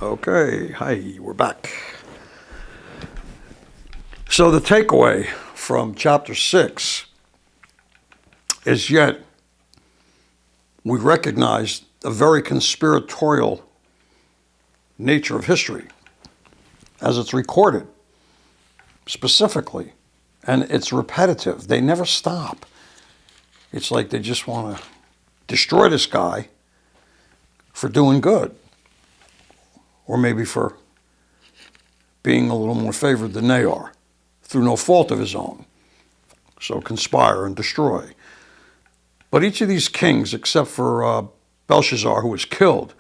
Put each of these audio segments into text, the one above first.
Okay, hi, we're back. So the takeaway from chapter 6 is yet we recognize a very conspiratorial nature of history as it's recorded specifically, and it's repetitive. They never stop. It's like they just want to destroy this guy for doing good, or maybe for being a little more favored than they are, through no fault of his own. So conspire and destroy. But each of these kings, except for Belshazzar, who was killed,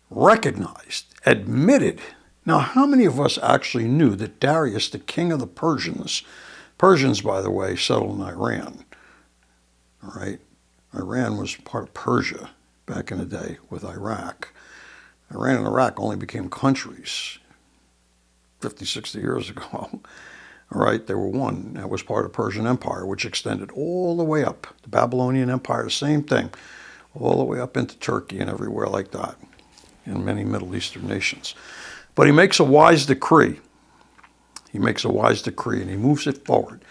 recognized, admitted. Now, how many of us actually knew that Darius, the king of the Persians, by the way, settled in Iran, all right? Iran was part of Persia back in the day with Iraq. Iran and Iraq only became countries 50, 60 years ago. All right, they were one. That was part of the Persian Empire, which extended all the way up. The Babylonian Empire, the same thing, all the way up into Turkey and everywhere like that, and many Middle Eastern nations. But he makes a wise decree. He makes a wise decree, and he moves it forward.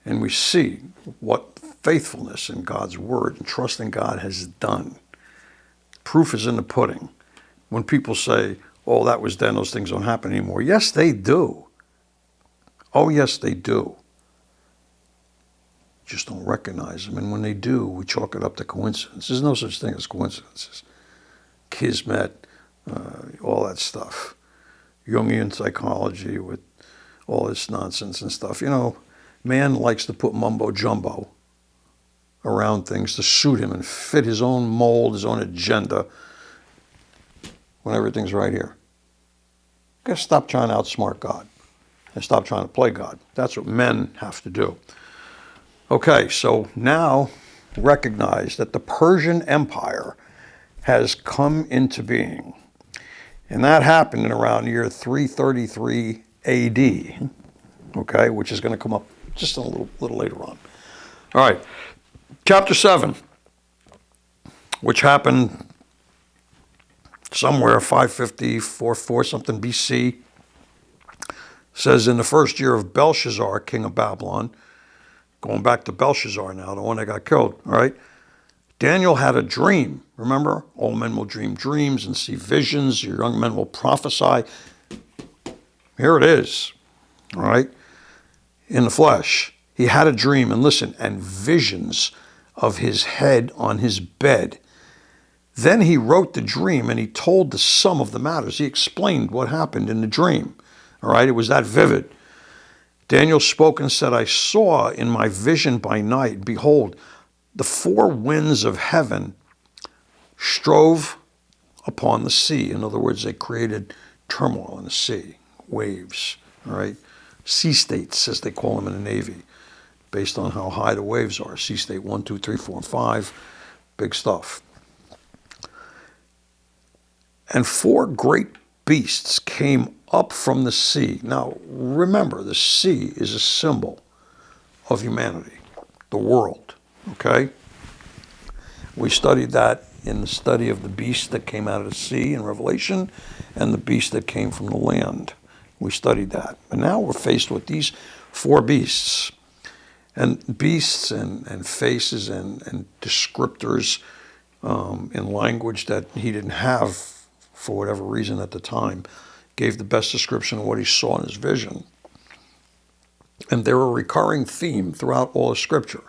And we see what faithfulness in God's word and trust in God has done. Proof is in the pudding. When people say, oh, that was then, those things don't happen anymore. Yes, they do. Oh, yes, they do. Just don't recognize them. And when they do, we chalk it up to coincidence. There's no such thing as coincidences. Kismet, all that stuff. Jungian psychology with all this nonsense and stuff. You know, man likes to put mumbo jumbo around things to suit him and fit his own mold, his own agenda, when everything's right here. You gotta stop trying to outsmart God and stop trying to play God. That's what men have to do. Okay, so now recognize that the Persian Empire has come into being. And that happened in around year 333 AD, okay, which is going to come up just a little later on. All right, chapter 7, which happened somewhere 550, 4 something BC, says in the first year of Belshazzar, king of Babylon, going back to Belshazzar now, the one that got killed, all right, Daniel had a dream. Remember, all men will dream dreams and see visions. Your young men will prophesy. Here it is, all right, in the flesh. He had a dream, and listen, and visions of his head on his bed. Then he wrote the dream, and he told the sum of the matters. He explained what happened in the dream, all right? It was that vivid. Daniel spoke and said, I saw in my vision by night, behold, the 4 winds of heaven strove upon the sea. In other words, they created turmoil in the sea, waves, all right? Sea states, as they call them in the Navy, based on how high the waves are. Sea state 1, 2, 3, 4, and 5, big stuff. And 4 great beasts came up from the sea. Now, remember, the sea is a symbol of humanity, the world, okay? We studied that in the study of the beast that came out of the sea in Revelation and the beast that came from the land. We studied that. And now we're faced with these 4 beasts. And beasts and faces and descriptors in language that he didn't have for whatever reason at the time, gave the best description of what he saw in his vision. And they're a recurring theme throughout all of Scripture.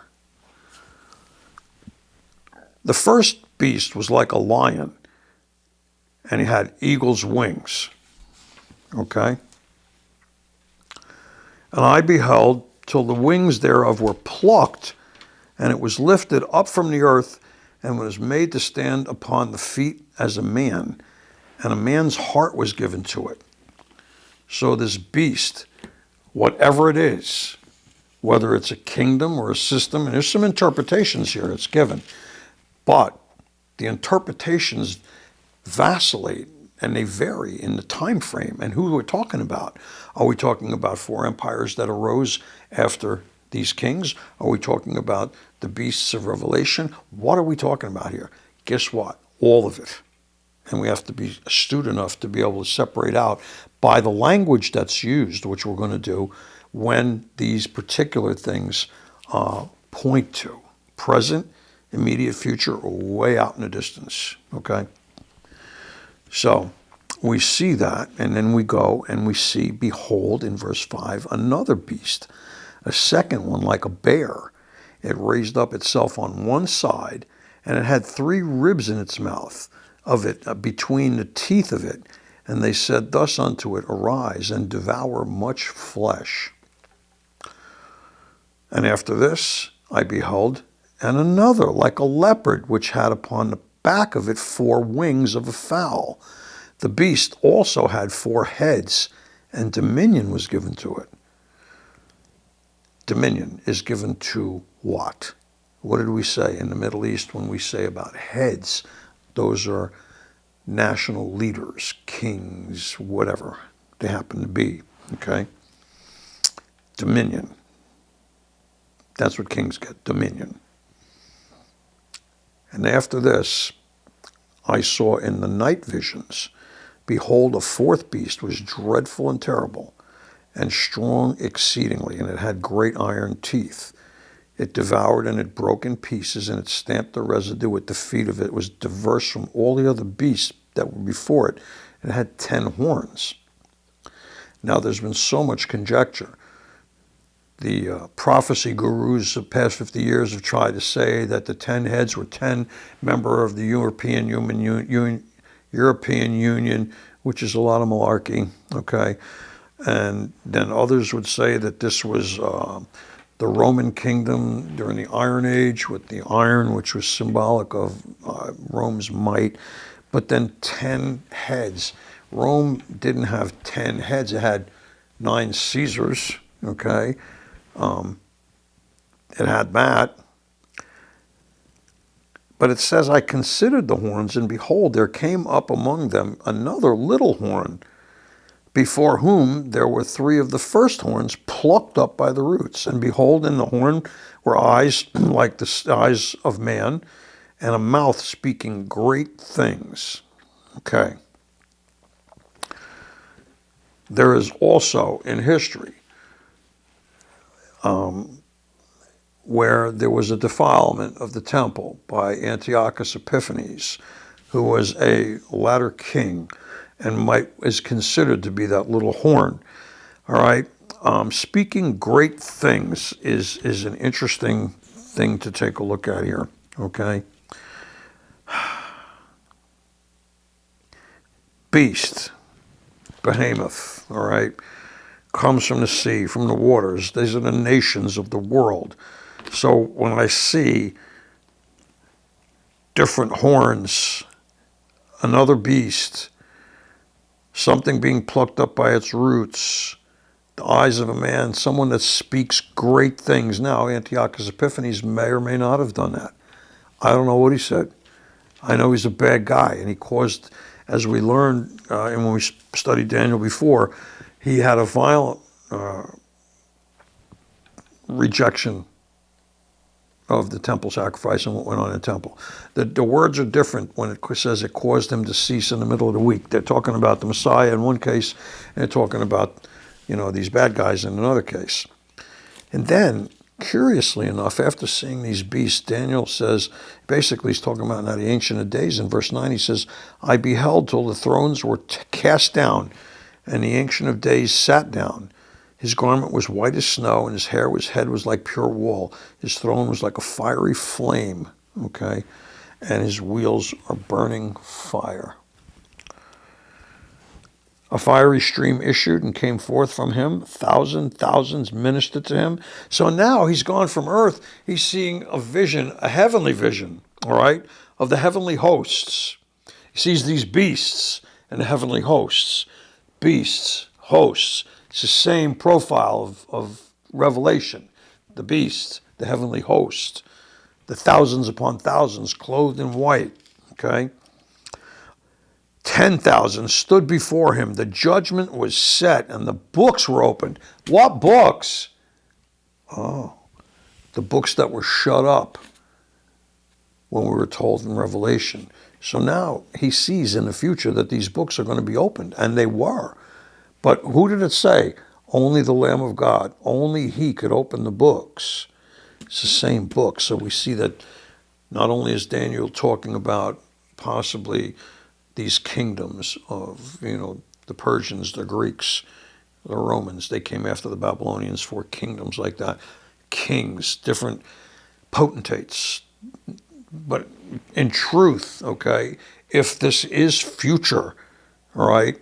The first beast was like a lion, and he had eagle's wings, okay? And I beheld till the wings thereof were plucked, and it was lifted up from the earth, and was made to stand upon the feet as a man, and a man's heart was given to it. So this beast, whatever it is, whether it's a kingdom or a system, and there's some interpretations here it's given, but the interpretations vacillate and they vary in the time frame and who we're talking about. Are we talking about 4 empires that arose after these kings? Are we talking about the beasts of Revelation? What are we talking about here? Guess what? All of it. And we have to be astute enough to be able to separate out by the language that's used, which we're going to do, when these particular things point to present, immediate future, or way out in the distance. Okay? So we see that, and then we go and we see, behold, in verse 5, another beast, a second one like a bear. It raised up itself on one side, and it had 3 ribs in its mouth of it, between the teeth of it. And they said thus unto it, arise and devour much flesh. And after this I beheld, and another like a leopard, which had upon the back of it 4 wings of a fowl. The beast also had 4 heads, and dominion was given to it. Dominion is given to what? What did we say in the Middle East when we say about heads? Those are national leaders, kings, whatever they happen to be, okay? Dominion. That's what kings get, dominion. And after this, I saw in the night visions, behold, a 4th beast was dreadful and terrible, and strong exceedingly, and it had great iron teeth. It devoured and it broke in pieces, and it stamped the residue at the feet of it. It was diverse from all the other beasts that were before it. It had 10 horns. Now there's been so much conjecture. The prophecy gurus of the past 50 years have tried to say that the 10 heads were 10 members of the European Union, which is a lot of malarkey, okay? And then others would say that this was the Roman kingdom during the Iron Age, with the iron, which was symbolic of Rome's might. But then 10 heads. Rome didn't have 10 heads. It had 9 Caesars, okay? It had that. But it says, I considered the horns, and behold, there came up among them another little horn, before whom there were 3 of the first horns plucked up by the roots. And behold, in the horn were eyes like the eyes of man, and a mouth speaking great things. Okay. There is also in history where there was a defilement of the temple by Antiochus Epiphanes, who was a latter king and is considered to be that little horn. All right. Speaking great things is an interesting thing to take a look at here. Okay. Beast, behemoth, all right, comes from the sea, from the waters. These are the nations of the world. So when I see different horns, another beast, something being plucked up by its roots, the eyes of a man, someone that speaks great things. Now, Antiochus Epiphanes may or may not have done that. I don't know what he said. I know he's a bad guy, and he caused, as we learned, and when we studied Daniel before, he had a violent rejection of the temple sacrifice and what went on in the temple. The words are different when it says it caused him to cease in the middle of the week. They're talking about the Messiah in one case, and they're talking about, these bad guys in another case. And then, curiously enough, after seeing these beasts, Daniel says, basically he's talking about now the Ancient of Days. In verse 9, he says, I beheld till the thrones were cast down, and the Ancient of Days sat down. His garment was white as snow, and his head was like pure wool. His throne was like a fiery flame, okay? And his wheels are burning fire. A fiery stream issued and came forth from him. Thousands ministered to him. So now he's gone from earth. He's seeing a vision, a heavenly vision, all right, of the heavenly hosts. He sees these beasts and the heavenly hosts. Beasts, hosts. It's the same profile of Revelation. The beast, the heavenly host, the thousands upon thousands clothed in white, okay? 10,000 stood before him. The judgment was set and the books were opened. What books? Oh, the books that were shut up when we were told in Revelation. So now he sees in the future that these books are going to be opened, and they were. But who did it say? Only the Lamb of God. Only he could open the books. It's the same book. So we see that not only is Daniel talking about possibly these kingdoms of, the Persians, the Greeks, the Romans. They came after the Babylonians for kingdoms like that. Kings, different potentates. But in truth, okay, if this is future, all right,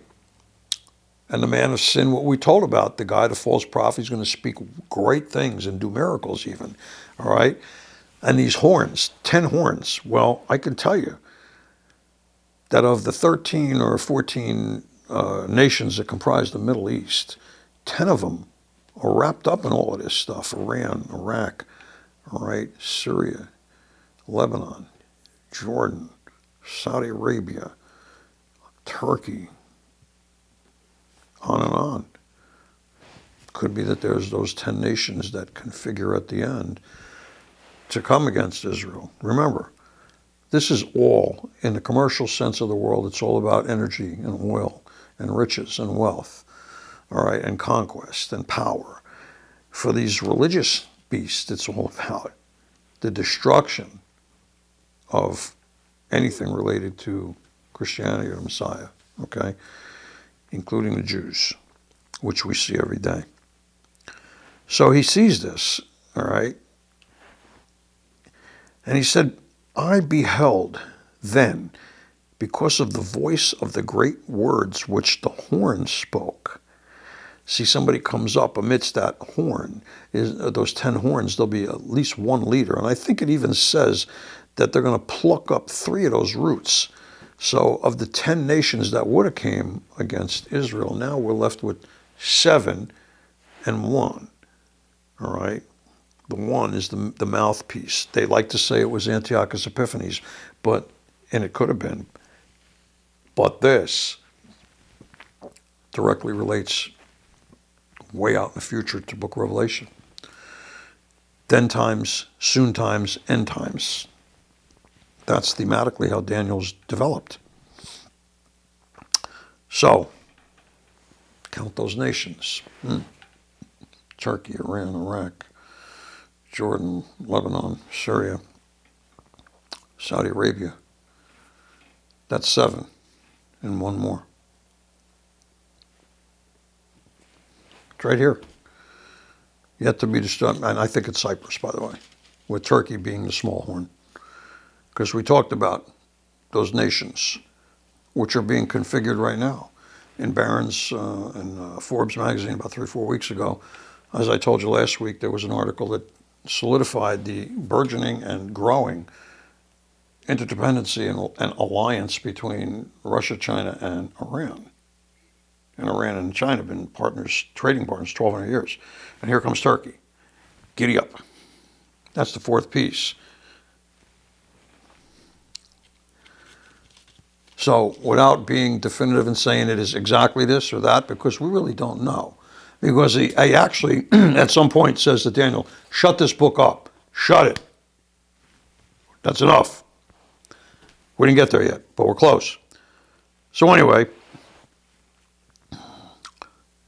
and the man of sin, what we told about, the guy, the false prophet, is going to speak great things and do miracles even, all right? And these horns, 10 horns, well, I can tell you that of the 13 or 14 nations that comprise the Middle East, 10 of them are wrapped up in all of this stuff. Iran, Iraq, all right, Syria, Lebanon, Jordan, Saudi Arabia, Turkey, on and on. Could be that there's those 10 nations that configure at the end to come against Israel. Remember, this is all, in the commercial sense of the world, it's all about energy and oil and riches and wealth, all right, and conquest and power. For these religious beasts, it's all about the destruction of anything related to Christianity or the Messiah, okay, including the Jews, which we see every day. So he sees this, all right, and he said, I beheld then, because of the voice of the great words which the horn spoke. See, somebody comes up amidst that horn, those 10 horns, there'll be at least one leader. And I think it even says that they're going to pluck up 3 of those roots. So of the 10 nations that would have came against Israel, now we're left with 7 and 1, all right? The one is the mouthpiece. They like to say it was Antiochus Epiphanes, and it could have been. But this directly relates way out in the future to Book of Revelation. Then times, soon times, end times. That's thematically how Daniel's developed. So, count those nations. Turkey, Iran, Iraq, Jordan, Lebanon, Syria, Saudi Arabia. That's 7 and 1 more. It's right here. Yet to be destroyed. And I think it's Cyprus, by the way, with Turkey being the small horn. Because we talked about those nations, which are being configured right now. In Barron's and Forbes magazine about 3 or 4 weeks ago, as I told you last week, there was an article that solidified the burgeoning and growing interdependency and alliance between Russia, China, and Iran. And Iran and China have been partners, trading partners, 1,200 years. And here comes Turkey. Giddy up. That's the 4th piece. So without being definitive and saying it is exactly this or that, because we really don't know. Because he actually, at some point, says to Daniel, shut this book up. Shut it. That's enough. We didn't get there yet, but we're close. So anyway,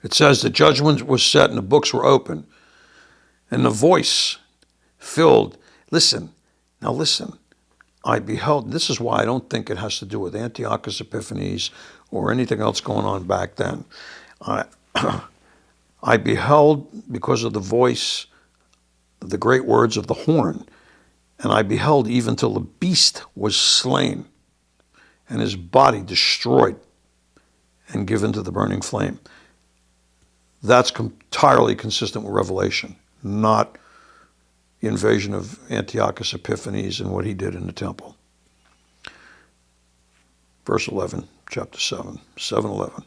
it says the judgment was set and the books were open. And the voice filled, listen, I beheld, this is why I don't think it has to do with Antiochus Epiphanes or anything else going on back then. I beheld because of the voice, the great words of the horn, and I beheld even till the beast was slain and his body destroyed and given to the burning flame. That's entirely consistent with Revelation, not the invasion of Antiochus Epiphanes and what he did in the temple. Verse 11, chapter 7, 7:11.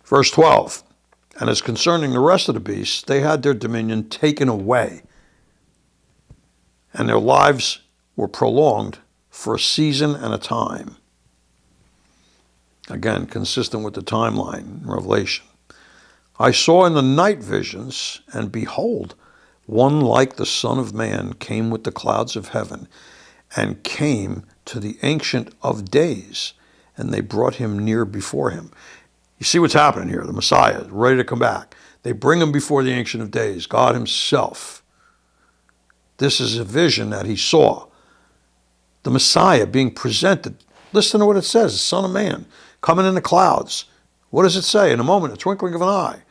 Verse 12, and as concerning the rest of the beasts, they had their dominion taken away, and their lives were prolonged for a season and a time. Again, consistent with the timeline in Revelation. I saw in the night visions, and behold, one like the Son of Man came with the clouds of heaven, and came to the Ancient of Days, and they brought him near before him. You see what's happening here. The Messiah is ready to come back. They bring him before the Ancient of Days, God himself. This is a vision that he saw. The Messiah being presented. Listen to what it says, the Son of Man, coming in the clouds. What does it say? In a moment, a twinkling of an eye.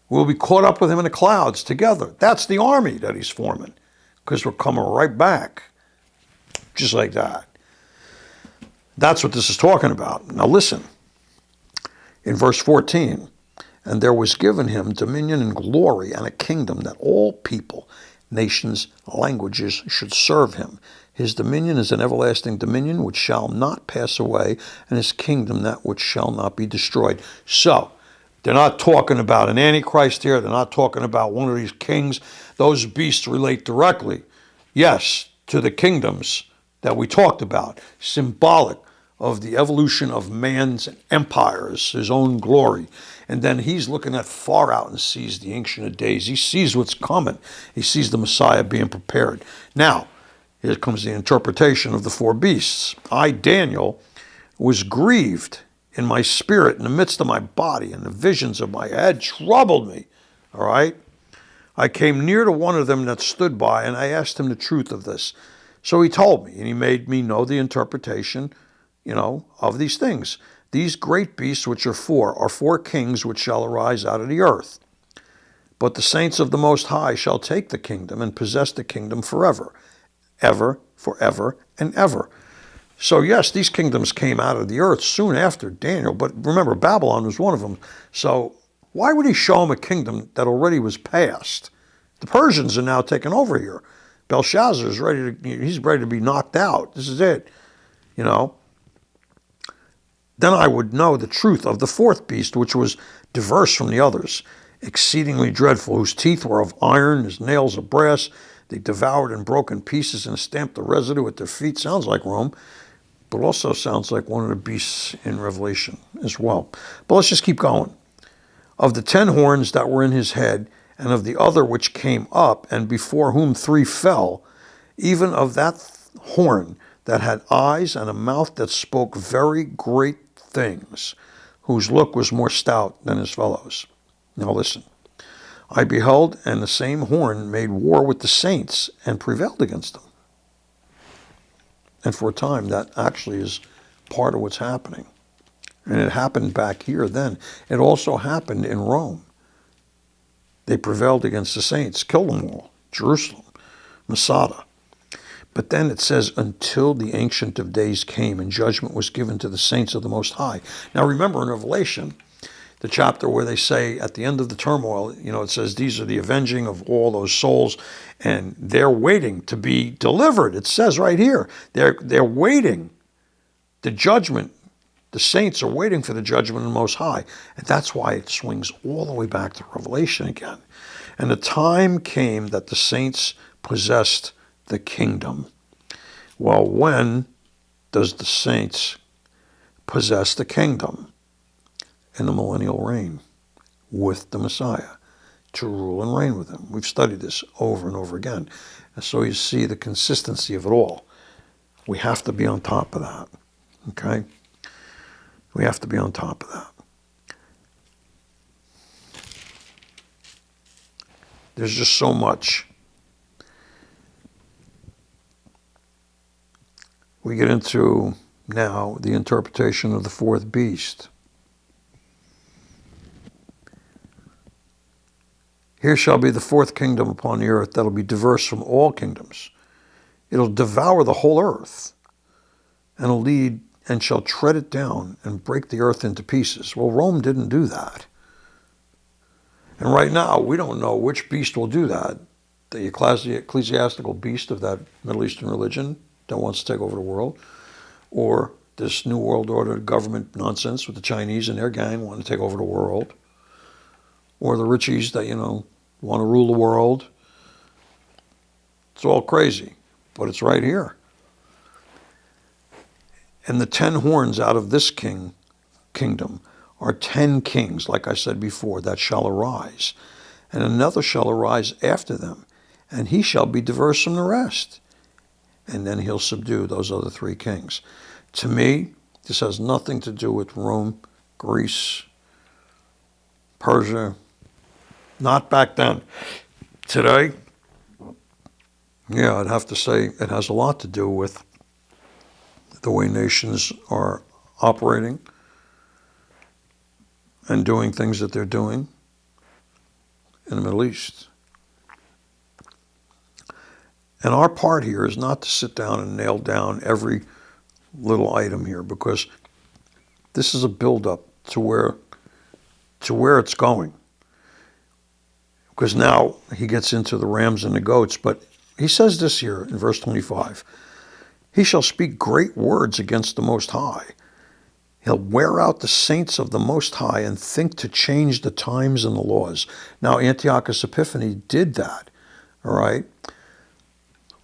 We'll be caught up with him in the clouds together. That's the army that he's forming, because we're coming right back, just like that. That's what this is talking about. Now listen, in verse 14, and there was given him dominion and glory and a kingdom that all people, nations, languages should serve him. His dominion is an everlasting dominion which shall not pass away, and his kingdom that which shall not be destroyed. So, they're not talking about an antichrist here. They're not talking about one of these kings. Those beasts relate directly, yes, to the kingdoms that we talked about, symbolic of the evolution of man's empires, his own glory. And then he's looking at far out and sees the Ancient of Days. He sees what's coming. He sees the Messiah being prepared. Now, here comes the interpretation of the four beasts. I, Daniel, was grieved in my spirit, in the midst of my body, and the visions of my head troubled me. All right? I came near to one of them that stood by, and I asked him the truth of this. So he told me, and he made me know the interpretation, of these things. These great beasts which are four kings which shall arise out of the earth. But the saints of the Most High shall take the kingdom and possess the kingdom forever, ever, forever, and ever. So yes, these kingdoms came out of the earth soon after Daniel, but remember, Babylon was one of them. So why would he show him a kingdom that already was past? The Persians are now taking over here. Belshazzar is he's ready to be knocked out. This is it, Then I would know the truth of the fourth beast, which was diverse from the others, exceedingly dreadful, whose teeth were of iron, his nails of brass. They devoured and broke in pieces and stamped the residue with their feet. Sounds like Rome, but also sounds like one of the beasts in Revelation as well. But let's just keep going. Of the 10 horns that were in his head, and of the other which came up, and before whom 3 fell, even of that horn that had eyes and a mouth that spoke very great things, whose look was more stout than his fellows. Now listen. I beheld, and the same horn made war with the saints and prevailed against them. And for a time, that actually is part of what's happening. And it happened back here then. It also happened in Rome. They prevailed against the saints, killed them all. Jerusalem, Masada. But then it says, until the Ancient of Days came and judgment was given to the saints of the Most High. Now remember in Revelation, the chapter where they say at the end of the turmoil, it says these are the avenging of all those souls, and they're waiting to be delivered. It says right here, they're waiting. The judgment, the saints are waiting for the judgment of the Most High. And that's why it swings all the way back to Revelation again. And the time came that the saints possessed the kingdom. Well, when does the saints possess the kingdom? In the millennial reign with the Messiah, to rule and reign with him. We've studied this over and over again. And so you see the consistency of it all. We have to be on top of that. Okay? We have to be on top of that. There's just so much. We get into now the interpretation of the fourth beast. Here shall be the fourth kingdom upon the earth that'll be diverse from all kingdoms. It'll devour the whole earth, and it'll lead and shall tread it down and break the earth into pieces. Well, Rome didn't do that. And right now, we don't know which beast will do that. The ecclesiastical beast of that Middle Eastern religion that wants to take over the world, or this New World Order government nonsense with the Chinese and their gang wanting to take over the world, or the Richies that, want to rule the world. It's all crazy, but it's right here. And the 10 horns out of this kingdom are 10 kings, like I said before, that shall arise. And another shall arise after them, and he shall be diverse from the rest. and then he'll subdue those other three kings. To me, this has nothing to do with Rome, Greece, Persia, not back then. Today, yeah, I'd have to say it has a lot to do with the way nations are operating and doing things that they're doing in the Middle East. And our part here is not to sit down and nail down every little item here, because this is a build-up to where it's going. Because now he gets into the rams and the goats, but he says this here in verse 25. He shall speak great words against the Most High. He'll wear out the saints of the Most High and think to change the times and the laws. Now, Antiochus Epiphanes did that, all right?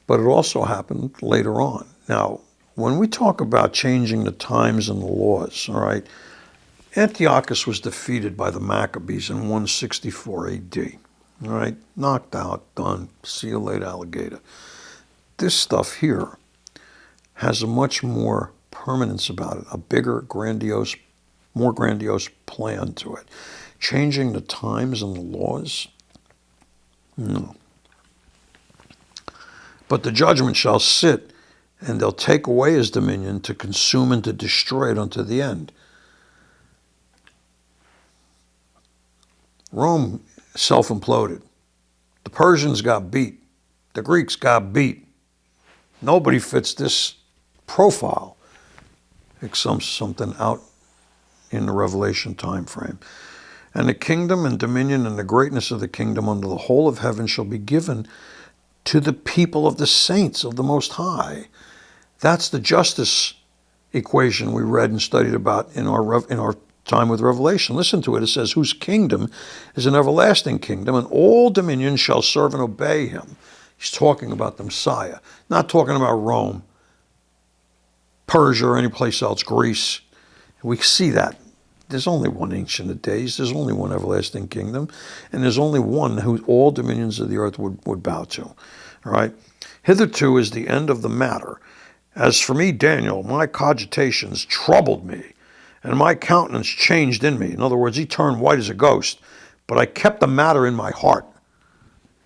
But it also happened later on. Now, when we talk about changing the times and the laws, all right, Antiochus was defeated by the Maccabees in 164 AD, all right? Knocked out, done, see you later, alligator. This stuff here has a much more permanence about it, a bigger, grandiose, more grandiose plan to it. Changing the times and the laws? No. But the judgment shall sit, and they'll take away his dominion to consume and to destroy it unto the end. Rome self-imploded. The Persians got beat. The Greeks got beat. Nobody fits this profile except something out in the Revelation time frame. And the kingdom and dominion and the greatness of the kingdom under the whole of heaven shall be given to the people of the saints of the Most High. That's the justice equation we read and studied about in our time with Revelation. Listen to it. It says, whose kingdom is an everlasting kingdom, and all dominions shall serve and obey him. He's talking about the Messiah, not talking about Rome, Persia, or any place else, Greece. We see that. There's only one Ancient of Days. There's only one everlasting kingdom. And there's only one who all dominions of the earth would bow to. All right? Hitherto is the end of the matter. As for me, Daniel, my cogitations troubled me, and my countenance changed in me. In other words, he turned white as a ghost. But I kept the matter in my heart.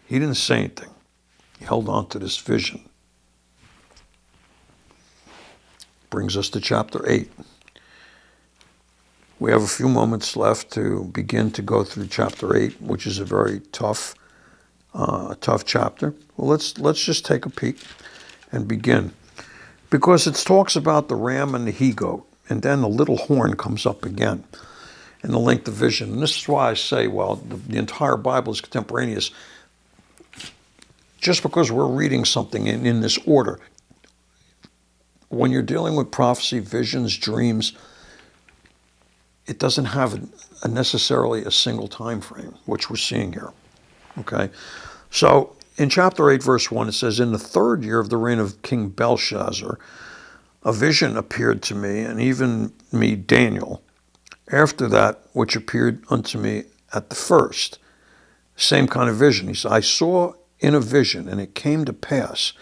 He didn't say anything. He held on to this vision. Brings us to chapter 8. We have a few moments left to begin to go through chapter 8, which is a very tough chapter. Well, let's just take a peek and begin, because it talks about the ram and the he-goat, and then the little horn comes up again in the length of vision. And this is why I say, well, the entire Bible is contemporaneous. Just because we're reading something in this order, when you're dealing with prophecy, visions, dreams, it doesn't have necessarily a single time frame, which we're seeing here. Okay? So in chapter 8, verse 1, it says, in the 3rd year of the reign of King Belshazzar, a vision appeared to me, and even me, Daniel, after that which appeared unto me at the first. Same kind of vision. He said, I saw in a vision, and it came to pass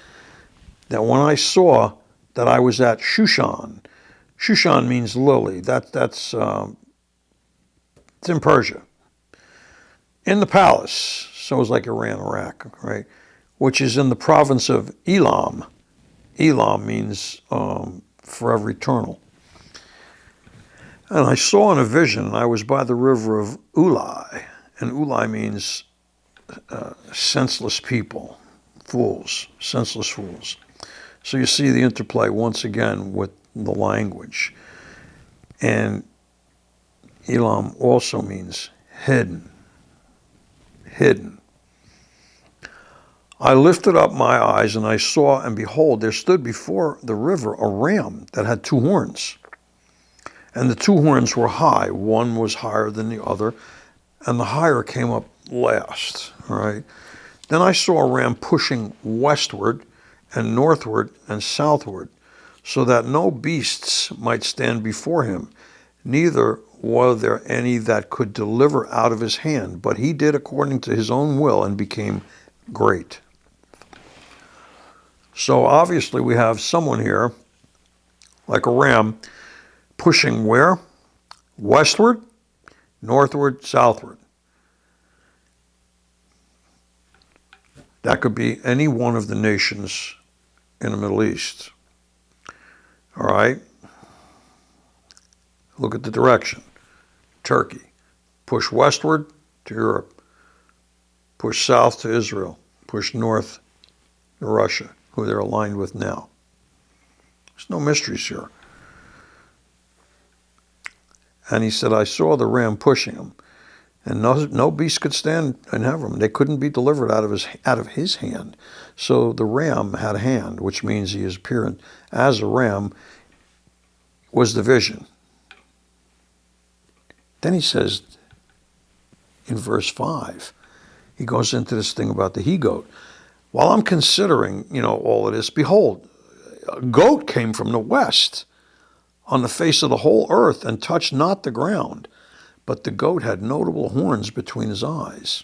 that when I saw that I was at Shushan. Shushan means lily. That's it's in Persia. In the palace, so it's like Iran, Iraq, right? Which is in the province of Elam. Elam means forever eternal. And I saw in a vision, and I was by the river of Ulai. And Ulai means senseless people, fools, senseless fools. So you see the interplay once again with the language. And Elam also means hidden. Hidden. I lifted up my eyes, and I saw, and behold, there stood before the river a ram that had 2 horns. And the 2 horns were high. One was higher than the other, and the higher came up last. All right. Then I saw a ram pushing westward and northward and southward, so that no beasts might stand before him, neither were there any that could deliver out of his hand, but he did according to his own will and became great. So obviously we have someone here, like a ram, pushing where? Westward, northward, southward. That could be any one of the nations in the Middle East. All right? Look at the direction. Turkey. Push westward to Europe. Push south to Israel. Push north to Russia, who they're aligned with now. There's no mysteries here. And he said, I saw the ram pushing him, and no beast could stand and have him. They couldn't be delivered out of his hand. So the ram had a hand, which means he is appearing as a ram, was the vision. Then he says, in verse 5, he goes into this thing about the he-goat. While I'm considering, all of this, behold, a goat came from the west on the face of the whole earth and touched not the ground. But the goat had notable horns between his eyes.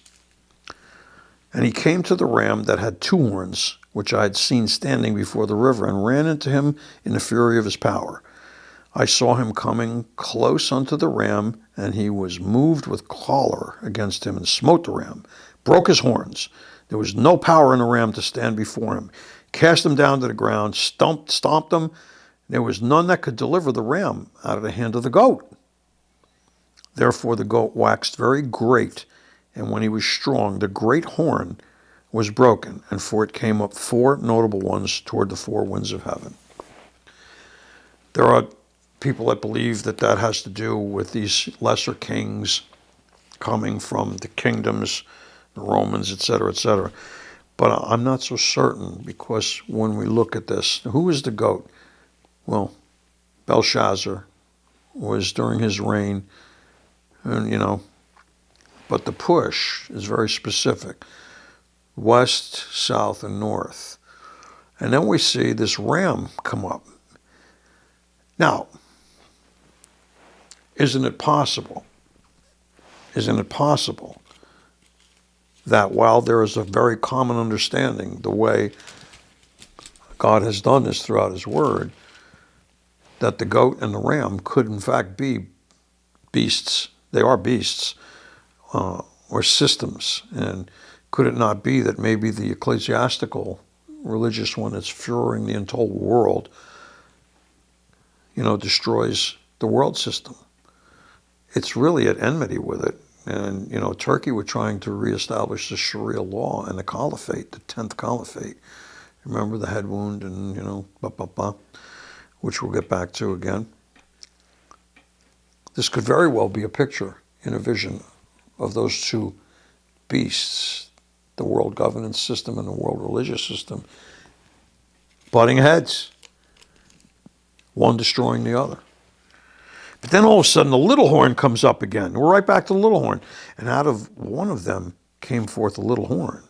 And he came to the ram that had 2 horns, which I had seen standing before the river, and ran into him in the fury of his power. I saw him coming close unto the ram, and he was moved with choler against him, and smote the ram, broke his horns. There was no power in the ram to stand before him. Cast him down to the ground, stomped him. There was none that could deliver the ram out of the hand of the goat. Therefore the goat waxed very great, and when he was strong, the great horn was broken, and for it came up 4 notable ones toward the 4 winds of heaven. There are people that believe that has to do with these lesser kings coming from the kingdoms, the Romans, etc., etc. But I'm not so certain, because when we look at this, who is the goat? Well, Belshazzar was during his reign, and but the push is very specific. West, south, and north. And then we see this ram come up. Now, isn't it possible that while there is a very common understanding, the way God has done this throughout his word, that the goat and the ram could in fact be beasts? They are beasts, or systems. And could it not be that maybe the ecclesiastical religious one that's furying the entire world, destroys the world system? It's really at enmity with it. And, Turkey were trying to reestablish the Sharia law and the caliphate, the 10th caliphate. Remember the head wound and, which we'll get back to again. This could very well be a picture in a vision of those 2 beasts, the world governance system and the world religious system, butting heads, one destroying the other. But then all of a sudden the little horn comes up again. We're right back to the little horn. And out of one of them came forth a little horn,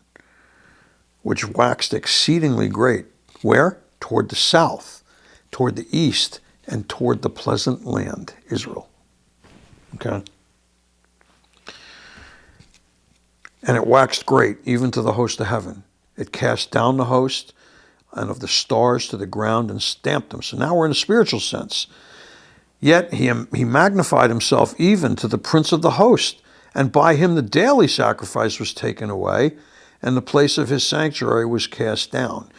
which waxed exceedingly great. Where? Toward the south, toward the east, and toward the pleasant land, Israel. Okay? And it waxed great, even to the host of heaven. It cast down the host and of the stars to the ground and stamped them. So now we're in a spiritual sense. Yet he magnified himself even to the prince of the host, and by him the daily sacrifice was taken away, and the place of his sanctuary was cast down.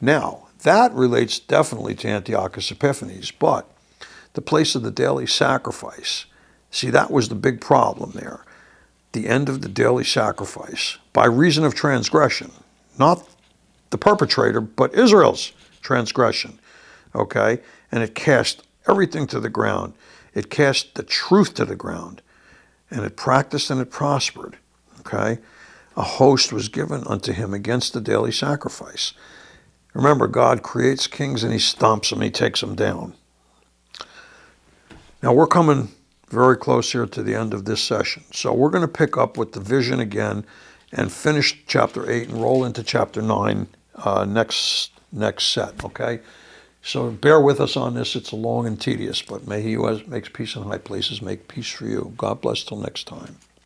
Now, that relates definitely to Antiochus Epiphanes, but the place of the daily sacrifice, see, that was the big problem there. The end of the daily sacrifice, by reason of transgression, not the perpetrator, but Israel's transgression, okay? And it cast everything to the ground. It cast the truth to the ground, and it practiced and it prospered, okay? A host was given unto him against the daily sacrifice. Remember, God creates kings and he stomps them, he takes them down. Now we're coming very close here to the end of this session. So we're going to pick up with the vision again and finish chapter 8 and roll into chapter 9 next set, okay? So bear with us on this. It's long and tedious, but may he who makes peace in high places make peace for you. God bless till next time.